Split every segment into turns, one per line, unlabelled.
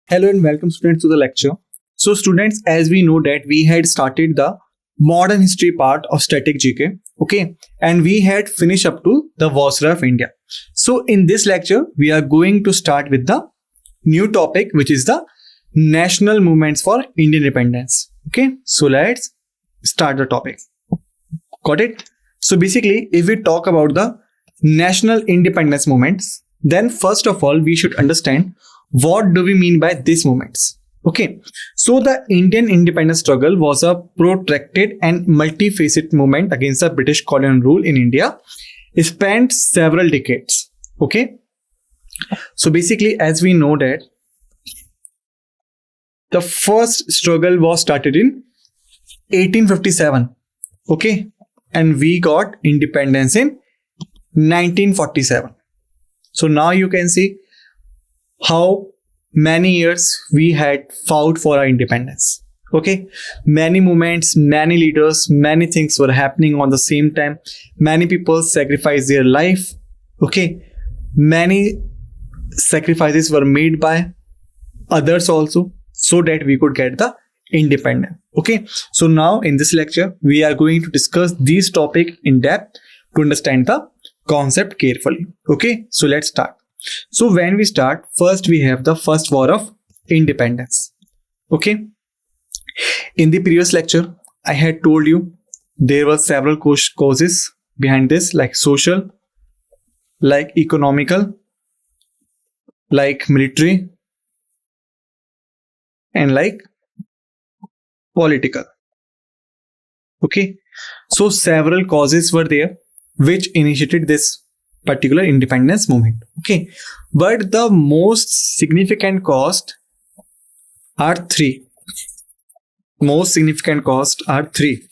Hello and welcome students to the lecture. So students, as we know that we had started the modern history part of static GK, okay, and we had finished up to the Viceroy of India. So in this lecture, we are going to start with the new topic, which is the national movements for Indian independence. Okay, so let's start the topic. Got it? So basically, if we talk about the national independence movements, then first of all, we should understand what do we mean by these movements. Okay, so the Indian independence struggle was a protracted and multifaceted movement against the British colonial rule in India. It spanned several decades. Okay, so basically, as we know that the first struggle was started in 1857. Okay, and we got independence in 1947. So now you can see how many years we had fought for our independence. Okay, many movements, many leaders, many things were happening on the same time. Many people sacrificed their life. Okay, many sacrifices were made by others also so that we could get the independence. Okay, so now in this lecture we are going to discuss these topics in depth to understand the concept carefully. Okay, so let's start. So when we start, first we have the first war of independence. Okay, in the previous lecture I had told you there were several causes behind this, like social, like economical, like military, and like political. Okay, so several causes were there which initiated this particular independence movement. Okay, but the most significant cause are three. Most significant cause are three.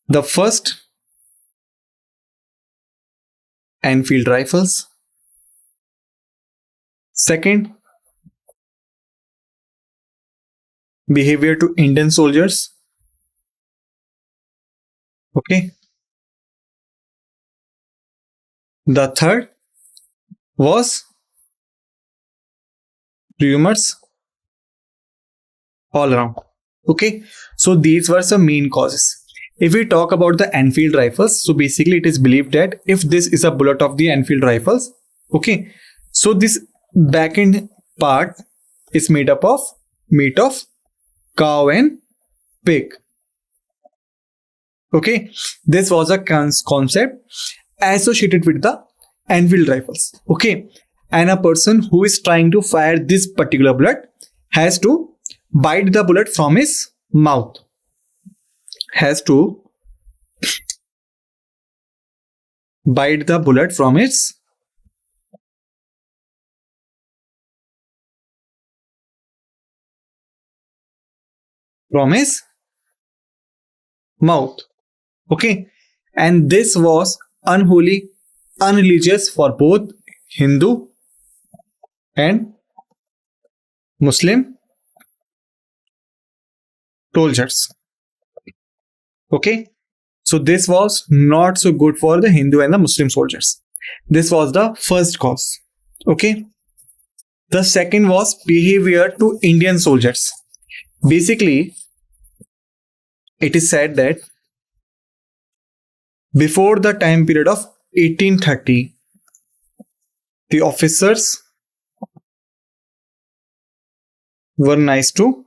The first, Enfield rifles. Second, behavior to Indian soldiers. Okay. The third was rumors all around. Okay, so these were some main causes. If we talk about the Enfield rifles, so basically it is believed that if this is a bullet of the Enfield rifles, okay, so this back end part is made up of meat of cow and pig. Okay, this was a concept associated with the Enfield rifles. Okay, and a person who is trying to fire this particular bullet has to bite the bullet from his mouth. Has to bite the bullet from its mouth. Okay, and this was unholy, unreligious for both Hindu and Muslim soldiers. Okay, so this was not so good for the Hindu and the Muslim soldiers. This was the first cause. Okay, the second was behavior to Indian soldiers. Basically, it is said that before the time period of 1830, the officers were nice to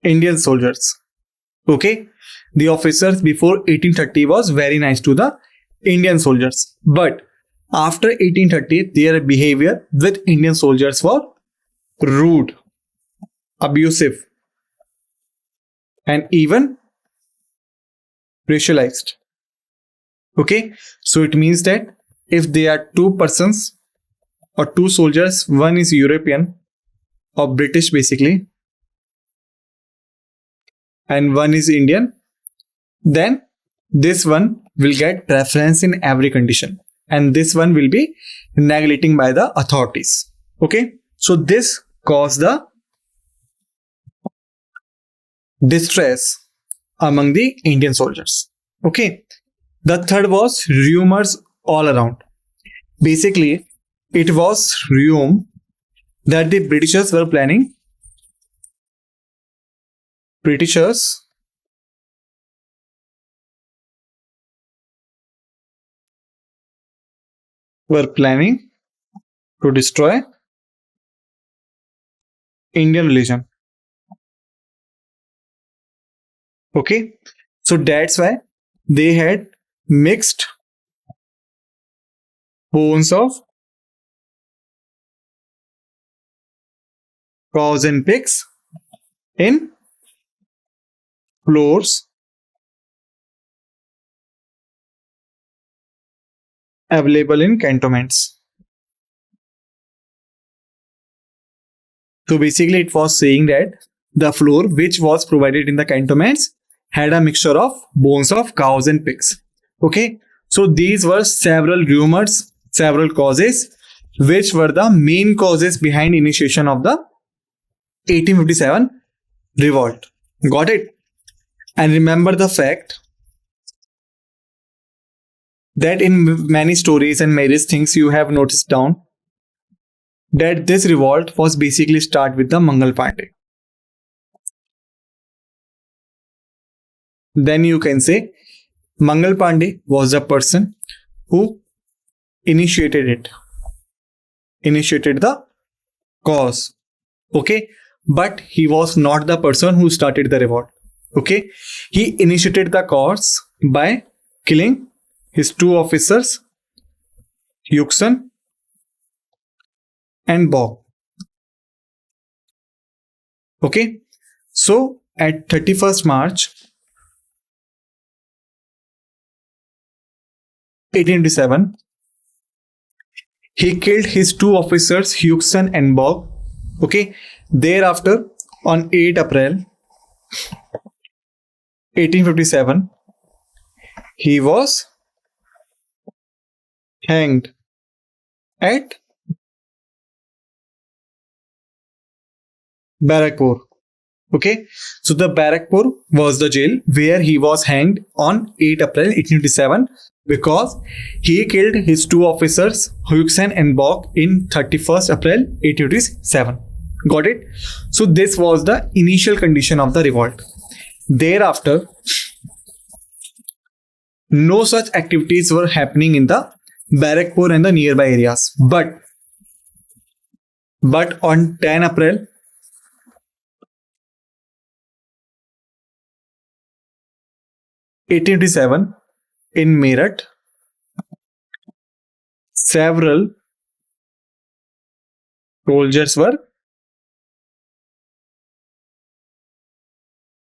Indian soldiers. Okay, the officers before 1830 was very nice to the Indian soldiers, but after 1830 their behavior with Indian soldiers was rude, abusive, and even racialized. Okay, so it means that if there are two persons or two soldiers, one is European or British basically, and one is Indian, then this one will get preference in every condition and this one will be neglecting by the authorities. Okay, so this caused the distress among the Indian soldiers. Okay, the third was rumors all around. Basically, it was rumored that the Britishers were planning to destroy Indian religion. Okay, so that's why they had mixed bones of cows and pigs in floors available in cantonments. So basically, it was saying that the floor which was provided in the cantonments had a mixture of bones of cows and pigs. Okay, so these were several rumors, several causes, which were the main causes behind initiation of the 1857 revolt. Got it? And remember the fact that in many stories and various things you have noticed down that this revolt was basically start with the Mangal Pandey. Then you can say Mangal Pandey was the person who initiated the cause. Okay, but he was not the person who started the revolt. Okay, he initiated the cause by killing his two officers, Yuksan and Bog. Okay, so at 31st March 1887, he killed his two officers, Yuksan and Bog. Okay, thereafter, on 8 April 1857, he was hanged at Barakpur. Okay, so the Barakpur was the jail where he was hanged on 8 April 1857 because he killed his two officers, Huyuksen and Bok, in 31st April 1857. Got it? So this was the initial condition of the revolt. Thereafter, no such activities were happening in the Barakpur and the nearby areas. But on 10 April 1887, in Meerut, several soldiers were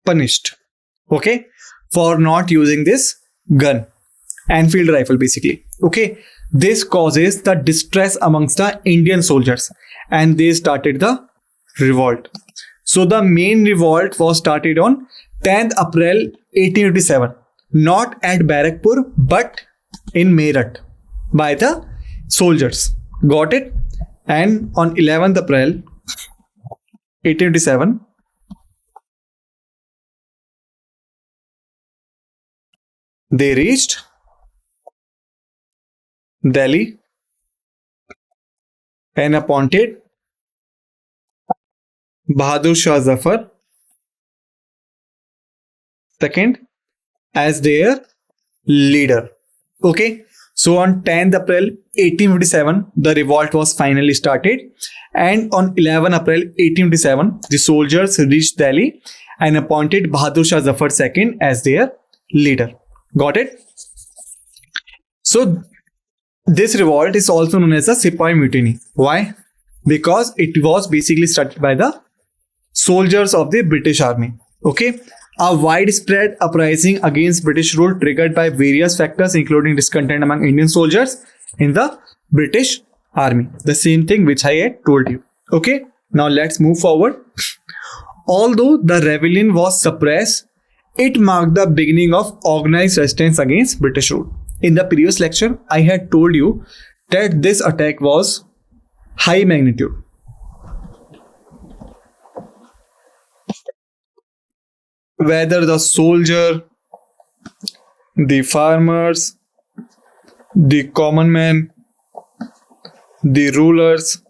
punished, okay, for not using this gun, Enfield rifle basically. Okay, this causes the distress amongst the Indian soldiers and they started the revolt. So the main revolt was started on 10th April 1887, not at Barakpur but in Meerut by the soldiers. Got it? And on 11th April 1887, they reached Delhi and appointed Bahadur Shah Zafar II as their leader. Okay, so on 10th April 1857, the revolt was finally started, and on 11 April 1857, the soldiers reached Delhi and appointed Bahadur Shah Zafar II as their leader. Got it? So this revolt is also known as the Sepoy Mutiny. Why? Because it was basically started by the soldiers of the British Army. Okay, a widespread uprising against British rule triggered by various factors including discontent among Indian soldiers in the British Army. The same thing which I had told you. Okay, now let's move forward. Although the rebellion was suppressed, it marked the beginning of organized resistance against British rule. In the previous lecture, I had told you that this attack was high magnitude. Whether the soldier, the farmers, the common man, the rulers,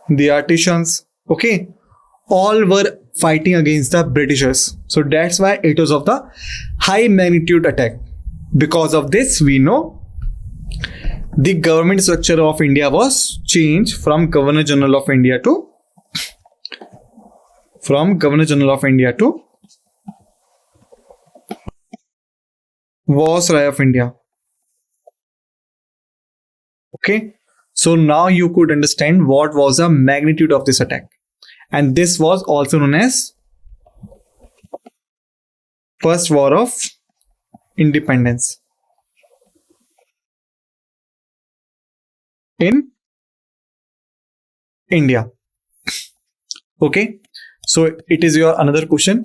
the artisans, okay, all were fighting against the Britishers. So that's why it was of the high magnitude attack. Because of this, we know the government structure of India was changed from Governor General of India to Viceroy of India. Okay, so now you could understand what was the magnitude of this attack, and this was also known as First War of Independence in India. Okay, so it is your another question.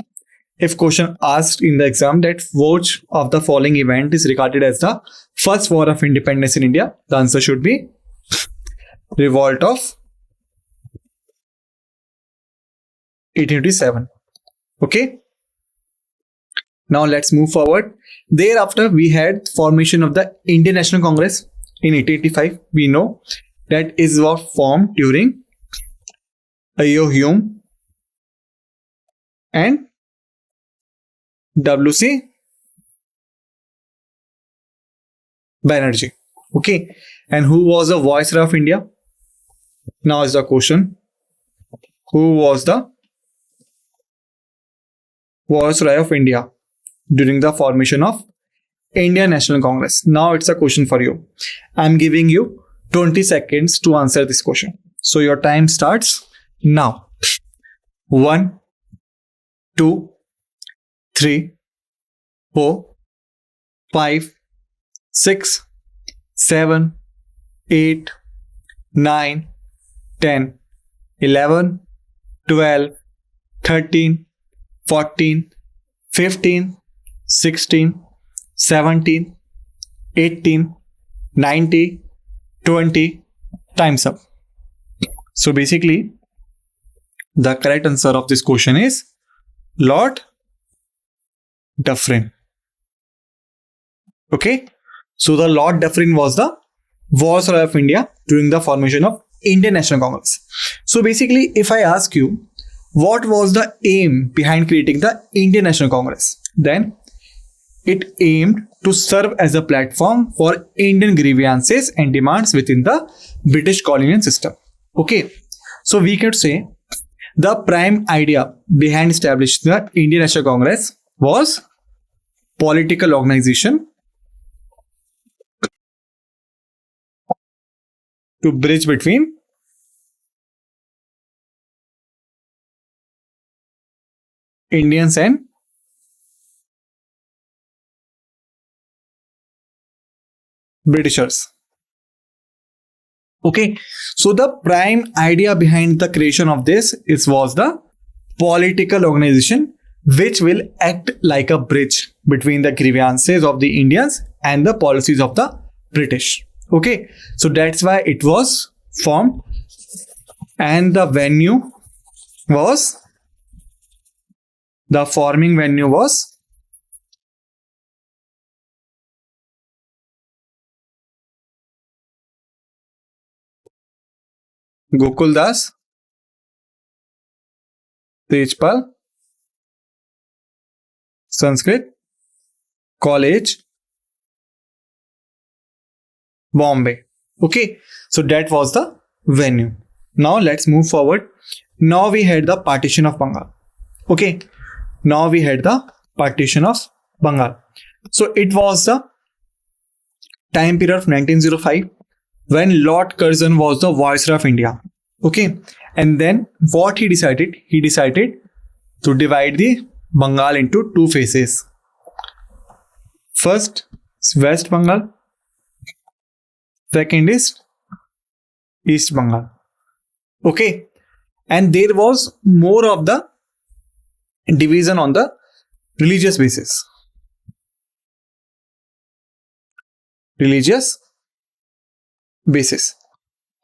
If question asked in the exam that which of the following event is regarded as the first war of independence in India, the answer should be Revolt of 1857. Okay. Now let's move forward. Thereafter, we had formation of the Indian National Congress in 1885. We know that is was formed during A.O. Hume and W.C. Banerjee. Okay. And who was the Viceroy of India? Now is the question. Who was the Viceroy of India during the formation of Indian National Congress? Now it's a question for you. I'm giving you 20 seconds to answer this question. So your time starts now. 1, 2, 3, 4, 5, 6, 7, 8, 9, 10, 11, 12, 13, 14, 15, 16, 17, 18, 19, 20. Time's up. So basically, the correct answer of this question is Lord Dufferin. Okay. So the Lord Dufferin was the Viceroy of India during the formation of Indian National Congress. So basically, if I ask you, what was the aim behind creating the Indian National Congress? Then it aimed to serve as a platform for Indian grievances and demands within the British colonial system. Okay, so we could say the prime idea behind establishing the Indian National Congress was political organization to bridge between Indians and Britishers. Okay, so the prime idea behind the creation of this was the political organization which will act like a bridge between the grievances of the Indians and the policies of the British. Okay, so that's why it was formed, and the forming venue was Gokuldas Tejpal Sanskrit College, Bombay. Okay, so that was the venue. Now let's move forward. Now we had the partition of Bengal. Okay, now we had the partition of Bengal. So it was the time period of 1905 when Lord Curzon was the Viceroy of India. Okay, and then what he decided? He decided to divide the Bengal into two phases. First is West Bengal. Second is East Bengal. Okay, and there was more of the division on the religious basis.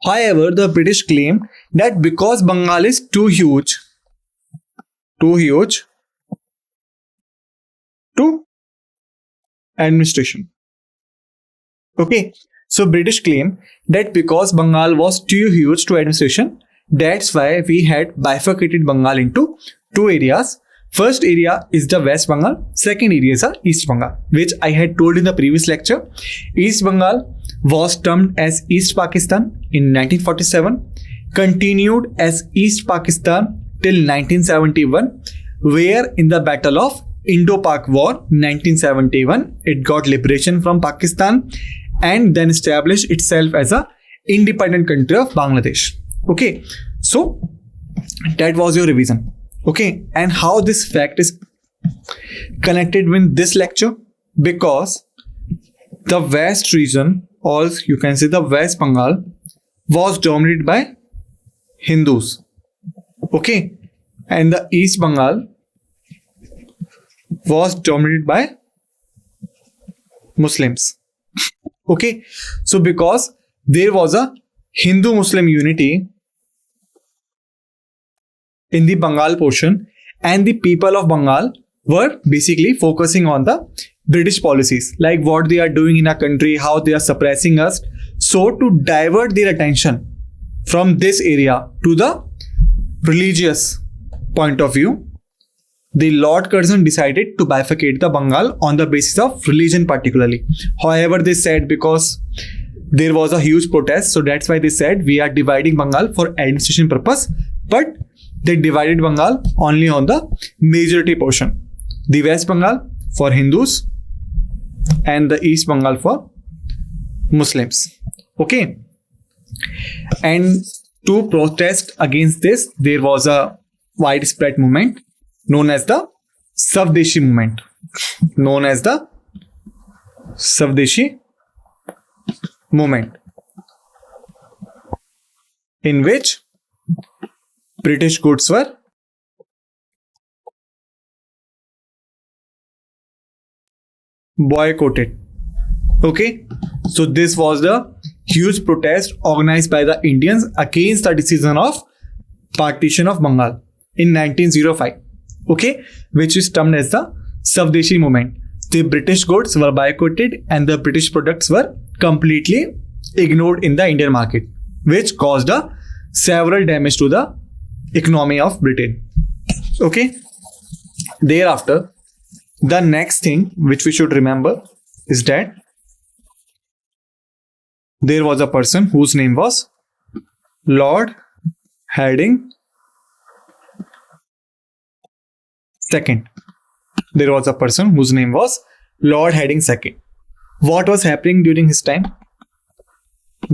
However, the British claimed that because Bengal is too huge to administration. Okay, So British claim that because Bengal was too huge to administration, that's why we had bifurcated Bengal into two areas. First area is the West Bengal, second area is the East Bengal, which I had told in the previous lecture. East Bengal was termed as East Pakistan in 1947, continued as East Pakistan till 1971, where in the Battle of Indo-Pak War 1971, it got liberation from Pakistan and then established itself as a independent country of Bangladesh. Okay, so that was your revision. Okay, and how this fact is connected with this lecture? Because the West region, or you can say the West Bengal, was dominated by Hindus. Okay, and the East Bengal was dominated by Muslims. Okay, so because there was a Hindu-Muslim unity in the Bengal portion, and the people of Bengal were basically focusing on the British policies, like what they are doing in our country, how they are suppressing us. So to divert their attention from this area to the religious point of view, the Lord Curzon decided to bifurcate the Bengal on the basis of religion particularly. However, they said because there was a huge protest, so that's why they said we are dividing Bengal for administration purpose, but they divided Bengal only on the majority portion. The West Bengal for Hindus and the East Bengal for Muslims. Okay. And to protest against this, there was a widespread movement known as the SATHEE-SSC movement. In which British goods were boycotted. Okay, so this was the huge protest organized by the Indians against the decision of partition of Bengal in 1905. Okay, which is termed as the SATHEE-SSC movement. The British goods were boycotted and the British products were completely ignored in the Indian market, which caused a several damage to the economy of Britain. Okay. Thereafter, the next thing which we should remember is that there was a person whose name was Lord Hardinge II. There was a person whose name was Lord Hardinge II. What was happening during his time?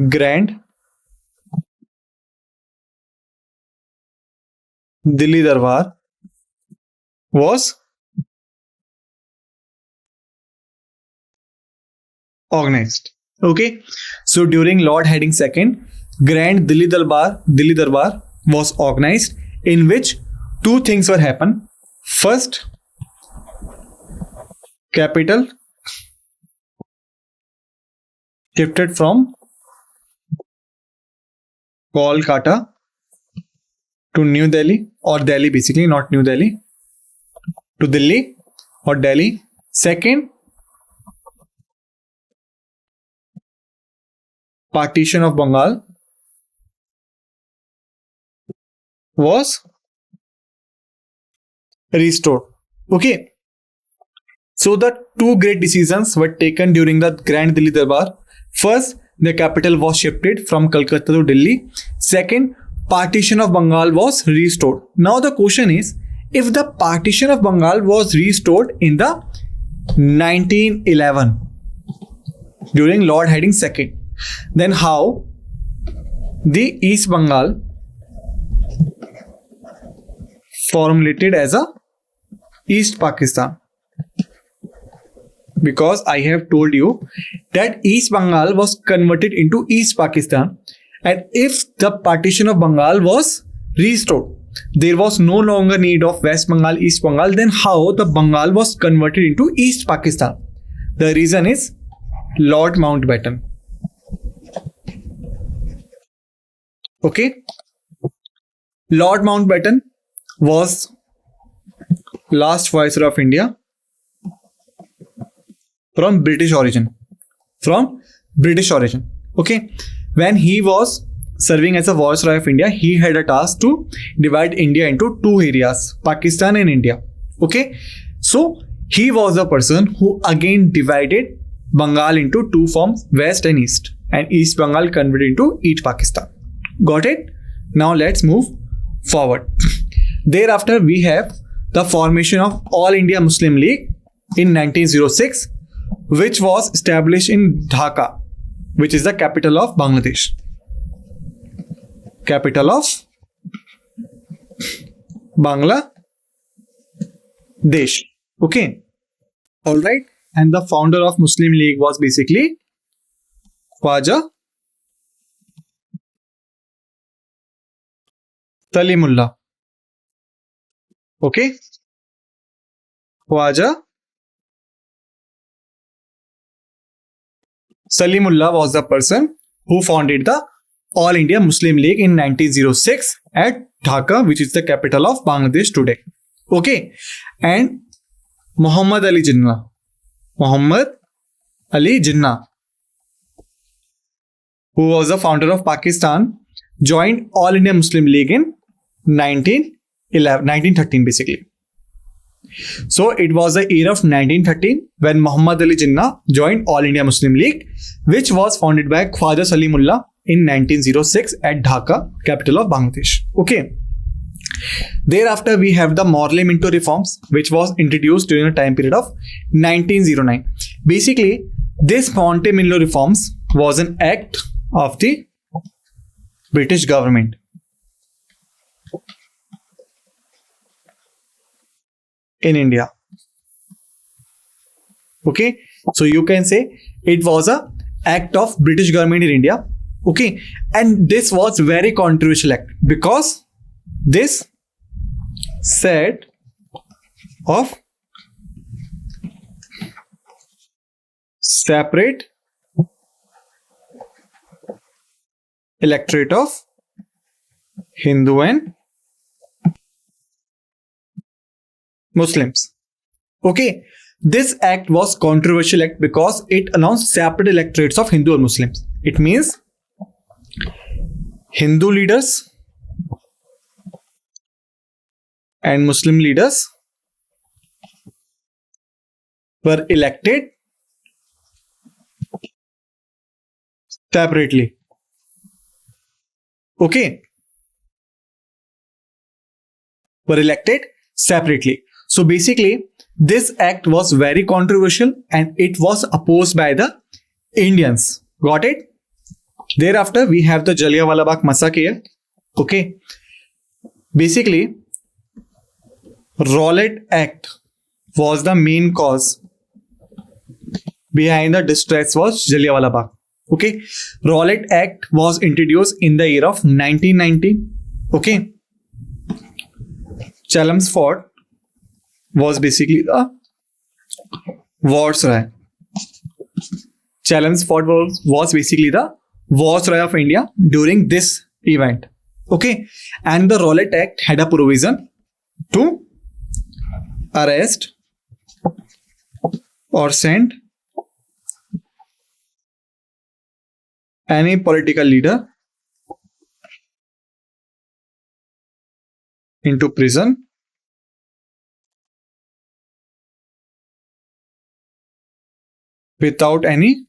Grand Delhi Darbar was organized. Okay, so during Lord Hardinge II, Grand Delhi Darbar was organized, in which two things were happen. First, capital shifted from Kolkata to New Delhi, or Delhi basically, not New Delhi, to Delhi or Delhi. Second, partition of Bengal was restored. Okay, so the two great decisions were taken during the Grand Delhi Darbar. First, the capital was shifted from Calcutta to Delhi. Second, partition of Bengal was restored. Now the question is, if the partition of Bengal was restored in the 1911 during Lord Hardinge II, then how the East Bengal formulated as a East Pakistan? Because I have told you that East Bengal was converted into East Pakistan, and if the partition of Bengal was restored, there was no longer need of West Bengal, East Bengal, then how the Bengal was converted into East Pakistan? The reason is Lord Mountbatten. Okay, Lord Mountbatten was last Viceroy of India from British origin, from British origin. Okay, when he was serving as a Viceroy of India, he had a task to divide India into two areas, Pakistan and India. Okay, so he was the person who again divided Bengal into two forms, West and East, and East Bengal converted into East Pakistan. Got it? Now let's move forward. Thereafter, we have the formation of All India Muslim League in 1906, which was established in Dhaka, which is the capital of Bangladesh. Capital of Bangladesh. Okay. Alright. And the founder of Muslim League was basically Khwaja Salimullah. Okay. Khwaja Salimullah was the person who founded the All India Muslim League in 1906 at Dhaka, which is the capital of Bangladesh today. Okay. And Muhammad Ali Jinnah, who was the founder of Pakistan, joined All India Muslim League in 1913 basically. So it was the year of 1913 when Muhammad Ali Jinnah joined All India Muslim League, which was founded by Khwaja Salimullah in 1906 at Dhaka, capital of Bangladesh. Okay. Thereafter, we have the Morley Minto reforms, which was introduced during the time period of 1909. Basically, this Morley Minto reforms was an act of the British government. In India. Okay, so you can say it was a act of British government in India. Okay, and this was very controversial act because this set of separate electorate of Hindu and Muslims. Okay, this act was controversial act because it announced separate electorates of Hindu and Muslims. It means Hindu leaders and Muslim leaders were elected separately. Okay, were elected separately. So basically, this act was very controversial and it was opposed by the Indians. Got it? Thereafter, we have the Jallianwala Bagh massacre. Okay. Basically, Rowlatt Act was the main cause behind the distress was Jallianwala Bagh. Okay. Rowlatt Act was introduced in the year of 1990. Okay. Chelmsford was basically the Viceroy. Chelmsford was basically the Viceroy of India during this event. Okay. And the Rowlatt Act had a provision to arrest or send any political leader into prison without any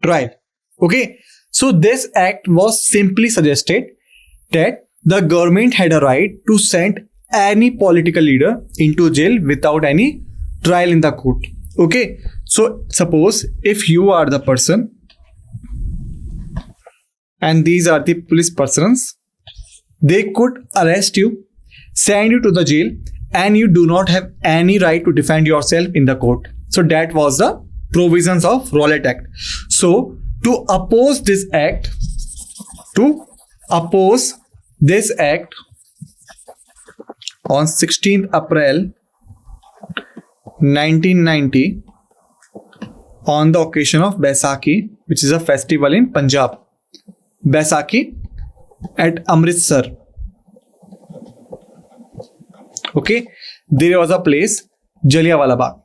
trial. Okay, so this act was simply suggested that the government had a right to send any political leader into jail without any trial in the court. Okay, so suppose if you are the person and these are the police persons, they could arrest you, send you to the jail, and you do not have any right to defend yourself in the court. So that was the provisions of Rowlatt Act. So to oppose this act, on 16th April 1990, on the occasion of Baisakhi, which is a festival in Punjab, Baisakhi at Amritsar. Okay, there was a place, Jallianwala Bagh.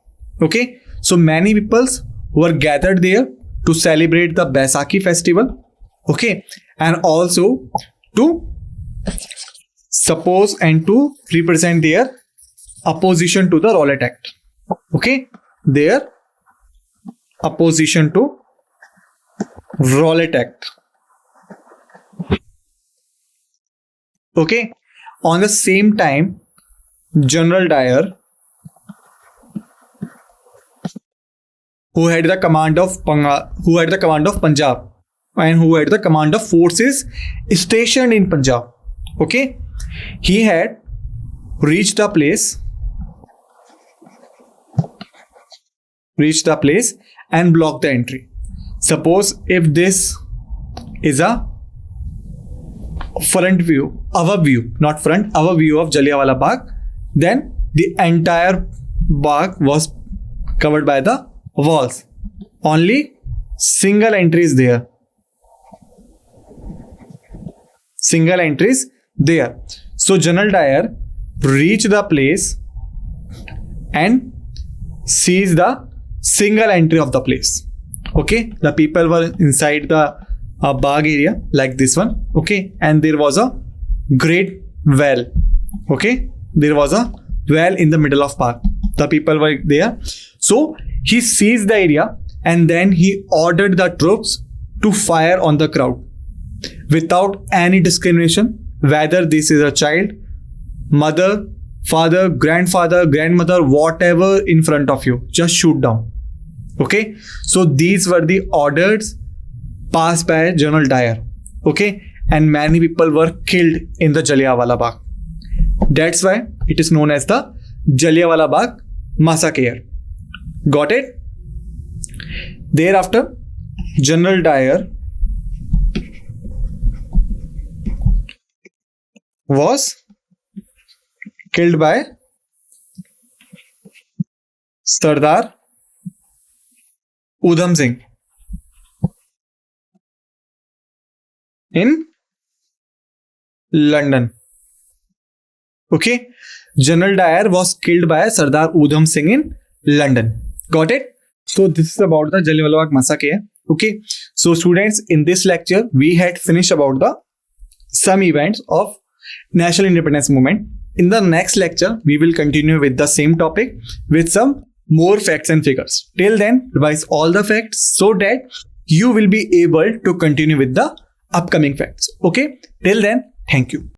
Okay, so many peoples were gathered there to celebrate the Baisakhi festival, okay, and also to suppose and to represent their opposition to the Rowlatt Act, okay, their opposition to Rowlatt Act, okay. On the same time, General Dyer, who had the command of Punjab and who had the command of forces stationed in Punjab, okay, he had reached the place and blocked the entry. Suppose if this is a front view, our view of Jallianwala Bagh, then the entire Bagh was covered by the walls. Only single entry is there. Single entries there. So General Dyer reached the place and sees the single entry of the place. Okay, the people were inside the Bagh area like this one. Okay, and there was a great well. Okay, there was a well in the middle of Bagh. The people were there. So he seized the area and then he ordered the troops to fire on the crowd without any discrimination, whether this is a child, mother, father, grandfather, grandmother, whatever in front of you, just shoot down. Okay, so these were the orders passed by General Dyer. Okay, and many people were killed in the Jallianwala Bagh. That's why it is known as the Jallianwala Bagh massacre. Got it? Thereafter, General Dyer was killed by Sardar Udham Singh in London. Okay, General Dyer was killed by Sardar Udham Singh in London. Got it? So this is about the Jallianwala Bagh massacre. Okay, so students, in this lecture we had finished about the some events of National Independence Movement. In the next lecture we will continue with the same topic with some more facts and figures. Till then, revise all the facts so that you will be able to continue with the upcoming facts. Okay, till then, thank you.